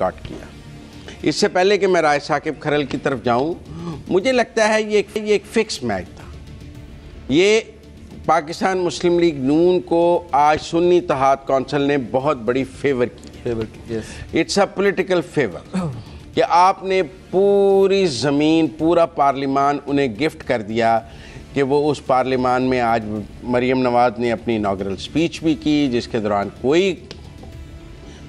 Boycott किया। इससे पहले कि मैं राय साकिब खरल की तरफ जाऊं, मुझे लगता है ये एक फिक्स मैच था। ये पाकिस्तान मुस्लिम लीग नून को आज सुन्नी इत्तेहाद कौंसिल ने बहुत बड़ी फेवर की। इट्स अ पॉलिटिकल फेवर कि आपने पूरी ज़मीन, पूरा पार्लियामान उन्हें गिफ्ट कर दिया कि वो उस पार्लियामान में आज मरीम नवाज़ ने अपनी इनॉग्रल स्पीच भी की, जिसके दौरान कोई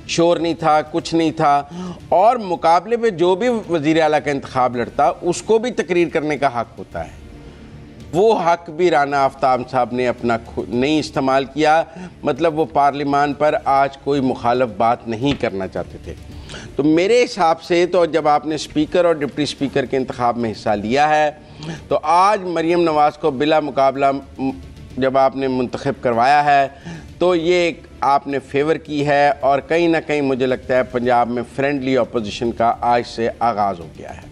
शोर नहीं था, कुछ नहीं था, और मुकाबले में जो भी वज़ीर आला का इंतखाब लड़ता उसको भी तकरीर करने का हक़ होता है। वो हक़ भी राना आफ्ताब साहब ने अपना नहीं इस्तेमाल किया। मतलब वो पार्लियामान पर आज कोई मुखालफ बात नहीं करना चाहते थे। तो मेरे हिसाब से तो जब आपने स्पीकर और डिप्टी स्पीकर के इंतखाब में हिस्सा लिया है, तो आज मरीम नवाज़ को बिला मुकाबला जब आपने मुंतखब करवाया है, तो ये आपने फेवर की है। और कहीं ना कहीं मुझे लगता है पंजाब में फ्रेंडली अपोजिशन का आज से आगाज़ हो गया है।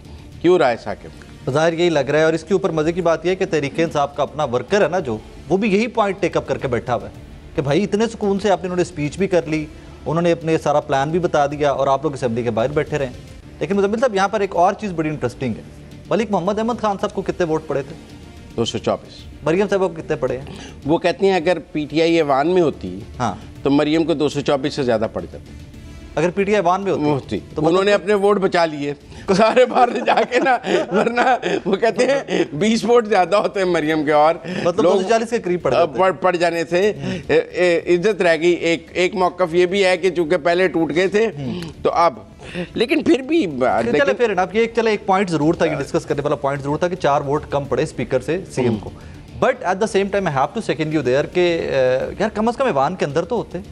क्यों राय साकिब? ज़ाहिर यही लग रहा है। और इसके ऊपर मज़े की बात यह है कि तहरीक-ए-इंसाफ का अपना वर्कर है ना, जो वो भी यही पॉइंट टेकअप करके बैठा हुआ है कि भाई इतने सुकून से आपने, उन्होंने स्पीच भी कर ली, उन्होंने अपने सारा प्लान भी बता दिया और आप लोग असेंबली के बाहर बैठे रहे। लेकिन मुज़म्मिल साहब, यहाँ पर एक और चीज़ बड़ी इंटरेस्टिंग है। मलिक मोहम्मद अहमद खान साहब को कितने वोट पड़े थे? 224। मरियम साहब को कितने पड़े हैं? वो कहती हैं अगर पीटीआई ऐवान में होती, हाँ, तो मरियम को 224 से ज़्यादा पड़ जाते। अगर पीटीआई ऐवान में होती तो उन्होंने अपने वोट बचा लिए सारे बाहर जाके ना, वरना वो कहते हैं 20 वोट ज़्यादा होते हैं मरियम के, और मतलब 240 के करीब पड़ जाने से इज्जत रह गई। एक मौक़िफ़ ये भी है कि चूँकि पहले टूट गए थे तो अब, लेकिन फिर भी चले फिर अब ये एक पॉइंट ज़रूर था, ये डिस्कस करने वाला पॉइंट ज़रूर था कि 4 वोट कम पड़े स्पीकर से सीएम को। But at the same time I have to second you there कि यार कम से कम ऐवान के अंदर तो होते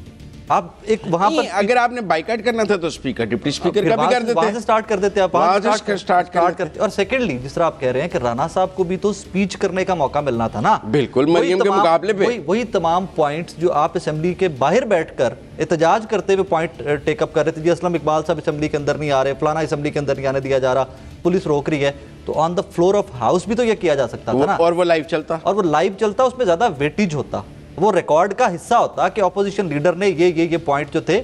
आप। एक वहां पर अगर आपने बाइकआउट करना था तो स्पीकर डिप्टी स्पीकर का भी कर देते, वहां से स्टार्ट कर देते आप, स्टार्ट करते। और सेकेंडली जिस तरह आप कह रहे हैं कि राना साहब को भी तो स्पीच करने का मौका मिलना था ना, बिल्कुल मरियम के मुकाबले पे। वही तमाम पॉइंट्स जो आप असेंबली के बाहर बैठकर एहतजाज करते हुए पॉइंट टेकअप कर रहे थे, जी असलम इकबाल साहब असेंबली के अंदर नहीं आ रहे, फलाना असेंबली के अंदर नहीं आने दिया जा रहा, पुलिस रोक रही है, तो on the floor of house भी तो ये किया जा सकता था ना। और वो लाइव चलता, उसमें ज्यादा वेटेज होता, वो रिकॉर्ड का हिस्सा होता कि ऑपोजिशन लीडर ने ये पॉइंट जो थे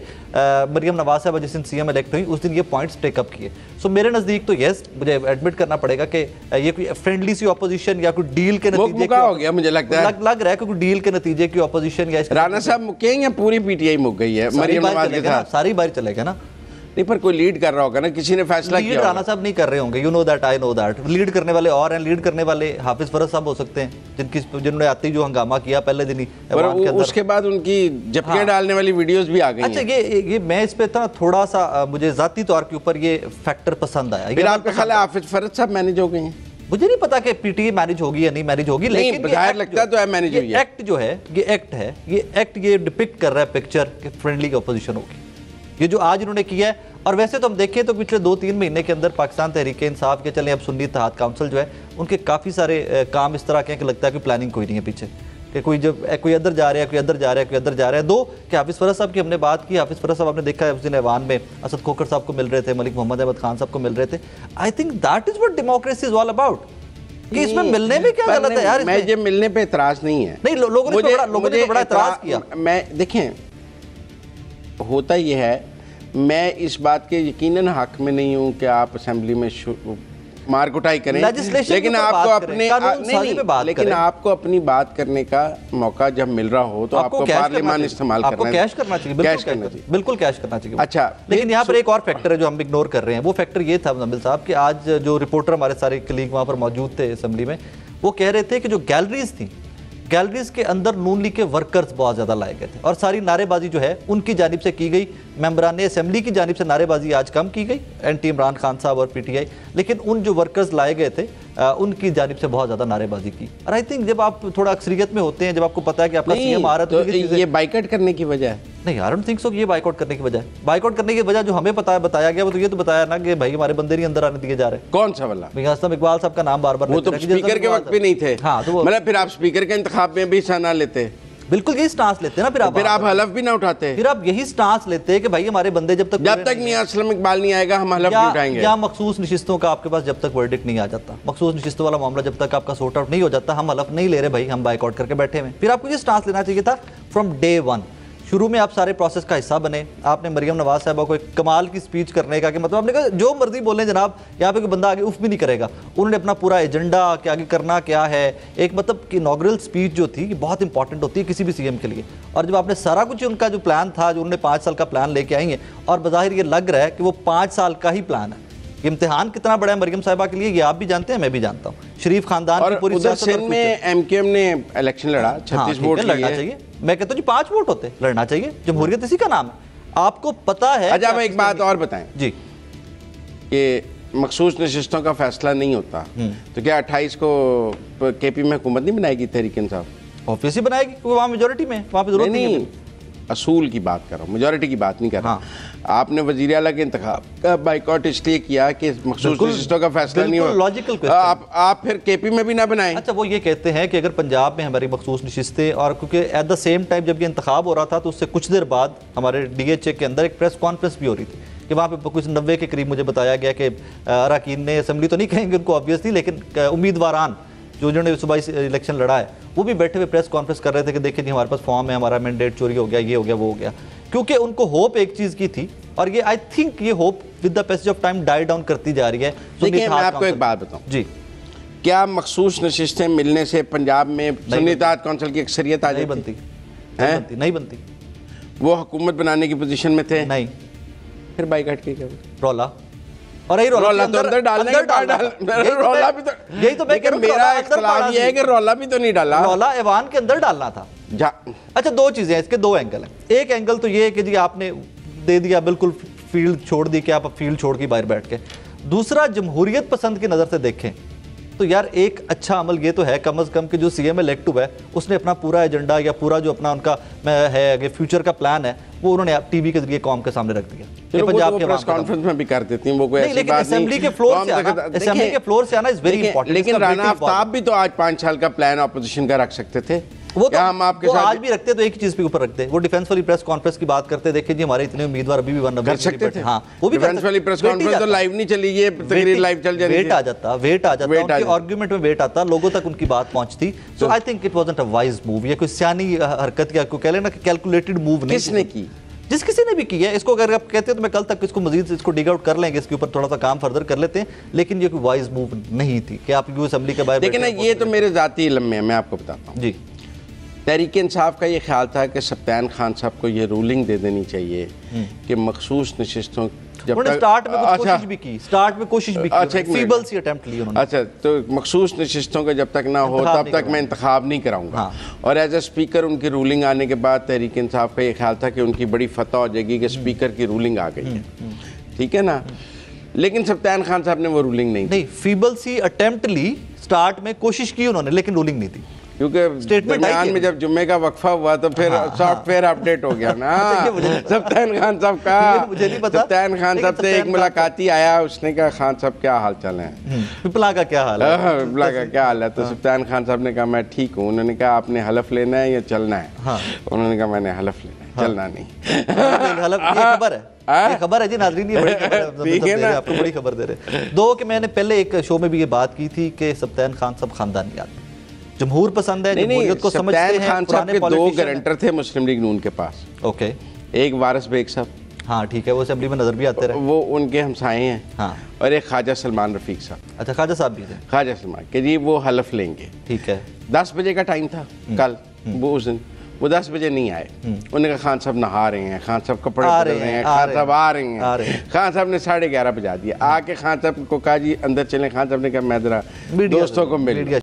मरियम नवाज साहब जिस दिन सीएम इलेक्ट हुई उस दिन ये पॉइंट्स टेकअप किए। सो मेरे नज़दीक तो यस, मुझे एडमिट करना पड़ेगा कि ये कोई फ्रेंडली सी ऑपोजिशन या कोई डील के नतीजे हो गया, मुझे लगता है लग रहा है कि कोई डील के नतीजे की ऑपोजिशन या राना साहब मुके या पूरी पीटीआई मुक गई है मरियम नवाज के साथ, सारी बार चलेगा ना। नहीं, पर कोई लीड कर रहा होगा ना, किसी ने फैसला किया। राना साहब नहीं कर रहे होंगे, you know that, I know that. Lead करने वाले और हैं, लीड करने वाले हाफिज फरज साहब हो सकते हैं, जिन्होंने आते ही जो हंगामा किया पहले दिन ही, उसके बाद उनकी जप्पियां डालने वाली वीडियोस भी आ गई। अच्छा, ये मैं इस पे था थोड़ा सा, मुझे जाती तौर के ऊपर ये फैक्टर पसंद आया। फिर आपका ख्याल है हाफिज फरज साहब मैनेज हो गए हैं? मुझे नहीं पता कि पीटीए मैनेज होगी या नहीं मैनेज होगी, लेकिन जाहिर लगता तो है मैनेज हुई है। एक्ट जो है, ये एक्ट ये डिपिक्ट कर रहा है पिक्चर कि फ्रेंडली ऑपोजिशन होगी, ये जो आज इन्होंने किया है। और वैसे तो हम देखें तो पिछले 2-3 महीने के अंदर पाकिस्तान तहरीक-ए-इंसाफ के, चलें अब सुन्नी इत्तेहाद काउंसिल जो है, उनके काफ़ी सारे काम इस तरह के हैं कि लगता है कि प्लानिंग कोई नहीं है पीछे, कि कोई अदर जा रहा है, कोई अदर जा रहा है, कोई अदर जा रहा है। दो कि हाफिज़ फरज साहब की हमने बात की, हाफिज़ फरज साहब आपने देखा है उस दिन ऐवान में असद खोखर साहब को मिल रहे थे, मलिक मोहम्मद अहमद खान साहब को मिल रहे थे। I think that is what democracy is all about. कि इसमें मिलने में क्या गलत है यार? मैं ये मिलने पे एतराज नहीं है, नहीं, लोगों ने बड़ा एतराज किया। मैं देखें, होता ये है, मैं इस बात के यकीनन हक में नहीं हूं कि आप असेंबली में मार कुटाई करें, लेकिन आपको अपनी बात करने का मौका जब मिल रहा हो तो आपको पार्लियामान इस्तेमाल करना चाहिए, कैश करना चाहिए, बिल्कुल कैश करना चाहिए। अच्छा, लेकिन यहाँ पर एक और फैक्टर है जो हम इग्नोर कर रहे हैं। वो फैक्टर ये था मुज़म्मिल साहब कि आज जो रिपोर्टर हमारे सारे कलीग वहाँ पर मौजूद थे असेंबली में, वो कह रहे थे कि जो गैलरीज थी, गैलरीज के अंदर नून लीग के वर्कर्स बहुत ज़्यादा लाए गए थे और सारी नारेबाजी जो है उनकी जानिब से की गई। मेंबरान असेंबली की जानिब से नारेबाजी आज कम की गई, एंटी इमरान खान साहब और पीटीआई, लेकिन उन जो वर्कर्स लाए गए थे उनकी जानिब से बहुत ज़्यादा नारेबाजी की। और आई थिंक जब आप थोड़ा अक्सरियत में होते हैं, जब आपको पता है कि आपका सीएम आ रहा है, तो ये बाइकआउट करने की वजह है नहीं, आई डोंट थिंक सो। ये बाइकआउट करने की वजह है, बाइकआउट करने की वजह जो हमें बताया गया वो तो ये तो बताया ना कि भाई हमारे बंदे नहीं अंदर आने दिए जा रहे। कौन सा वाला? असलम इकबाल साहब का नाम बार बार, वो तो स्पीकर के वक्त भी नहीं थे। हाँ, तो मतलब फिर आप स्पीकर के इंतखाब में भी हिस्सा ना लेते, बिल्कुल यही स्टांस लेते हैं ना, फिर आप हलफ भी ना उठाते, फिर आप यही स्टांस लेते हैं कि भाई हमारे बंदे जब तक मियां असलम इकबाल नहीं आएगा हम हलफ नहीं उठाएंगे, या मखसूस नशिस्तों का आपके पास जब तक वर्डिक्ट नहीं आ जाता, मखसूस नशिस्तों वाला मामला जब तक आपका सॉर्ट आउट नहीं हो जाता, हम हलफ नहीं ले रहे भाई, हम बाइकआउट करके बैठे हुए। फिर आपको ये स्टांस लेना चाहिए था फ्रॉम डे वन। शुरू में आप सारे प्रोसेस का हिस्सा बने, आपने मरियम नवाज साहबा को एक कमाल की स्पीच करने का कि मतलब आपने कहा जो मर्जी बोलें जनाब, यहाँ पे कोई बंदा आगे उफ भी नहीं करेगा। उन्होंने अपना पूरा एजेंडा कि आगे करना क्या है, एक मतलब कि इनॉग्रल स्पीच जो थी बहुत इंपॉर्टेंट होती है किसी भी सीएम के लिए। और जब आपने सारा कुछ उनका जो प्लान था, जो उन्होंने 5 साल का प्लान लेके आई हैं, और बज़ाहिर ये लग रहा है कि वो 5 साल का ही प्लान है। इम्तिहान कितना बड़ा है मरियम साहिबा के लिए ये आप भी जानते हैं, मैं भी जानता हूँ। शरीफ खानदान और की पूरी उधर सिंध में एमकेएम ने इलेक्शन लड़ा, 36 वोट लड़ना चाहिए। मैं कहता हूँ जी 5 वोट होते, लड़ना चाहिए। जमहूरियत इसी का नाम है, आपको पता है। अच्छा, मैं एक बात और बताएं जी, कि मखसूस नशिस्तों का फैसला नहीं होता तो क्या 28 को केपी में हुकूमत नहीं बनाएगी तहरीक इंसाफ? ऑब्वियसली बनाएगी, क्योंकि वहाँ मेजोरिटी में, वहाँ पे जरूरत नहीं। असूल की बात कर रहा हूँ, मेजोरिटी की बात नहीं कर रहा। आपने वजीर आला के इंतखाब का बाइकआउट इसलिए किया कि मखसूस नशिस्तों का फैसला नहीं हुआ। Logical question. आप फिर केपी में भी ना बनाएं। अच्छा, वो ये कहते हैं कि अगर पंजाब में हमारी मखसूस नशिस्तें, और क्योंकि एट द सेम टाइम जब ये इंतखाब हो रहा था तो उससे कुछ देर बाद हमारे डीएचए के अंदर एक प्रेस कॉन्फ्रेंस भी हो रही थी कि वहाँ पे कुछ 90 के करीब मुझे बताया गया कि अरकान ने, असेंबली तो नहीं कहेंगे उनको ऑब्वियसली, लेकिन उम्मीदवारान जो जिन्होंने सुबह इलेक्शन लड़ा है वो भी बैठे हुए प्रेस कॉन्फ्रेंस कर रहे थे कि देखिए जी हमारे पास फॉर्म है, हमारा मैंडेट चोरी हो गया, ये हो गया, वो हो गया। क्योंकि उनको होप एक चीज़ की थी, और ये आई थिंक ये hope with the passage of time die down करती जा रही है। देखिए, मैं आपको एक बात बताऊं जी, क्या मखसूस नशिस्तें मिलने से पंजाब में सुन्नी इत्तेहाद काउंसिल की अक्सरियत आ जाती? नहीं बनती। वो हुकूमत बनाने की पोजीशन में थे नहीं, फिर बाइकआउट की क्या रौला, और यही रौला तो अंदर डालने के बाद रौला भी तो, यही तो मैं कह रहा हूं, मेरा इख्तिलाफ ये है कि रौला भी तो नहीं डाला, रौला ऐवान के अंदर डालना था। अच्छा, 2 चीजें हैं, इसके 2 एंगल हैं। एक एंगल तो ये है कि जी आपने दे दिया, बिल्कुल फील्ड छोड़ दी कि आप फील्ड छोड़ के बाहर बैठ के। दूसरा, जमहूरियत पसंद की नजर से देखें तो यार एक अच्छा अमल ये तो है कम से कम कि जो सीएम इलेक्ट हुआ है उसने अपना पूरा एजेंडा या पूरा जो अपना उनका है फ्यूचर का प्लान है वो उन्होंने टीवी के जरिए कौम के सामने रख दिया। पंजाब के प्रेस कॉन्फ्रेंस में भी कर देती हैं वो, कोई ऐसी बात नहीं। असेंबली के फ्लोर से आना इज वेरी इंपॉर्टेंट। लेकिन राना आफ्ताब भी तो आज 5 साल का प्लान ऑपोजिशन का रख सकते थे। वो तो हम आपके साथ आज भी रखते तो एक ही चीज पे ऊपर रखते, वो डिफेंस वाली प्रेस कॉन्फ्रेंस की बात करते। देखिए जी हमारे इतने उम्मीदवार अभी भी 1 कर सकते थे। हाँ, वो भी डिफेंस वाली प्रेस कॉन्फ्रेंस तो लाइव नहीं चली, ये तकरीर लाइव चल जाती, वेट आ जाता उनके आर्गुमेंट में वेट आता, लोगों तक उनकी बात पहुंचती। So I think it wasn't a wise move, ये कोई सियानी हरकत या कोई कह लेना कि कैलकुलेटेड मूव नहीं किसने की, जिस किसी ने भी की है। इसको अगर आप कहते हैं तो मैं कल तक इसको मजीद इसको डिग आउट कर लेंगे, इसके ऊपर थोड़ा सा काम फर्दर कर लेते हैं, लेकिन ये कोई वाइज मूव नहीं थी कि आप यूएस असेंबली के बाहर। लेकिन ये तो मेरे जाती इल्म में, मैं आपको बताता हूँ जी, तहरीक इंसाफ का ये ख्याल था कि सफ्तान खान साहब को ये रूलिंग दे देनी चाहिए कि मखसूस नशिस्तों जब तक स्टार्ट में कोशिश भी की, अच्छा फीबल सी अटेम्प्ट ली उन्होंने। अच्छा, तो मखसूस नशिस्तों का जब तक ना हो तब तक मैं इंतखाब नहीं कराऊंगा। और एज ए स्पीकर उनकी रूलिंग आने के बाद तहरीक इंसाफ का ये ख्याल था कि उनकी बड़ी फतह हो जाएगी कि स्पीकर की रूलिंग आ गई है, ठीक है ना। लेकिन सफ्तान खान साहब ने वो रूलिंग नहीं, फीबल सी अटेम्प्ट ली, स्टार्ट में कोशिश की उन्होंने लेकिन रूलिंग नहीं दी, क्योंकि दरमियान में जब जुम्मे का वक्फा हुआ तो फिर सॉफ्टवेयर अपडेट हो गया ना। सफ्तान खान साहब का, सफ्तान खान साहब से एक मुलाकाती आया, उसने कहा खान साहब क्या हाल चाल है, पिपला का क्या हाल है, पिपला का क्या हाल है। तो सफ्तान खान साहब ने कहा मैं ठीक हूँ। उन्होंने कहा आपने हलफ लेना है या चलना है? उन्होंने कहा मैंने हलफ लेना है, चलना नहीं। खबर है जी नाज़रीन, ये बड़ी खबर है, आपको बड़ी खबर दे रहे। 2 कि मैंने पहले एक शो में भी ये बात की थी कि सफ्तान खान साहब खानदानी आदमी, जमहूर पसंद है, जमहूरियत को समझते हैं। खान साहब के 2 गारंटर थे मुस्लिम लीग नून के पास। ओके, एक वारिस बेग साहब, हाँ ठीक है, वो असेंबली में नजर भी आते रहे, वो उनके हमसाए हैं। हाँ, और एक ख्वाजा सलमान रफीक साहब। अच्छा, ख्वाजा साहब भी थे, ख्वाजा सलमान के जी वो हलफ लेंगे, ठीक है। 10 बजे का टाइम था कल, वो उस दिन वो 10 बजे नहीं आए। उन्होंने कहा खान साहब नहा रहे हैं, खान साहब कपड़े बदल रहे हैं, खान साहब आ रहे हैं। खान साहब ने 11:30 बजा दिया। आके खान साहब को कहा जी अंदर चलें। खान साहब ने कहा मैं जरा दोस्तों को मिल